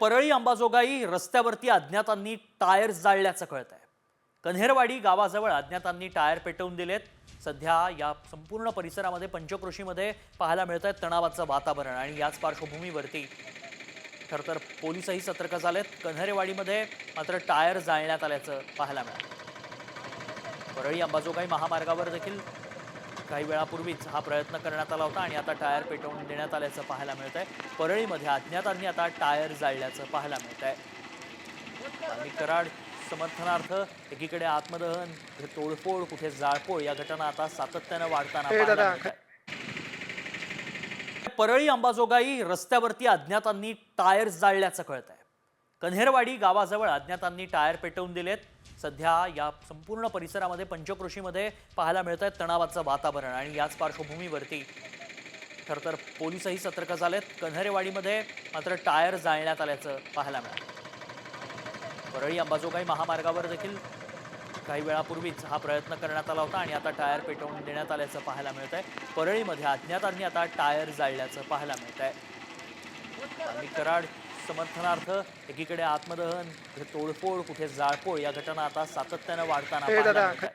परळी अंबाजोगाई रस्त्यावरती अज्ञातांनी टायर जाळल्याचं कळत आहे। कन्हेरवाडी गावाजवळ अज्ञातांनी टायर पेटवून दिलेत। सध्या या संपूर्ण परिसरामध्ये पंचक्रोशीमध्ये पाहायला मिळत आहे तणावाचं वातावरण आणि याच पार्श्वभूमीवरती खरतर पोलीसही सतर्क झालेत। कन्हेरवाडीमध्ये मात्र टायर जाळण्यात आल्याचं पाहायला मिळालं। परळी अंबाजोगाई महामार्गावर देखील काही वेळापूर्वीच हा प्रयत्न करण्यात आला होता आणि आता टायर पेटवून देण्यात आल्याचं पाहायला मिळत आहे। परळीमध्ये अज्ञातांनी आता टायर जाळल्याचं पाहायला मिळत आहे। आणि कराड समर्थनार्थ एकीकडे आत्मदहन, तोडफोड, कुठे जाळपोळ या घटना आता सातत्याने वाढताना पाहायला मिळत आहे। परळी अंबाजोगाई रस्त्यावरती अज्ञातांनी टायर जाळल्याचं कळत आहे। कन्हेरवाडी गावाजवळ अज्ञातांनी टायर पेटवून दिलेत। सध्या या संपूर्ण परिसरामध्ये पंचक्रोशीमध्ये पाहायला मिळत आहे तणावाचं वातावरण आणि याच पार्श्वभूमीवरती खरतर पोलीसही सतर्क झालेत। कन्हेरवाडीमध्ये मात्र टायर जाळण्यात आल्याचं पाहायला मिळालं। परळी अंबाजोगाई महामार्गावर देखील काही वेळापूर्वीच हा प्रयत्न करण्यात आला होता आणि आता टायर पेटवून देण्यात आल्याचं पाहायला मिळत आहे। परळीमध्ये अज्ञातांनी आता टायर जाळल्याचं पाहायला मिळत आहे। आणि कराड समर्थनार्थ एकीकडे आत्मदहन, तोडफोड, कुठे जाळपोळ या घटना आता सातत्याने वाढताना पाहायला मिळत आहे।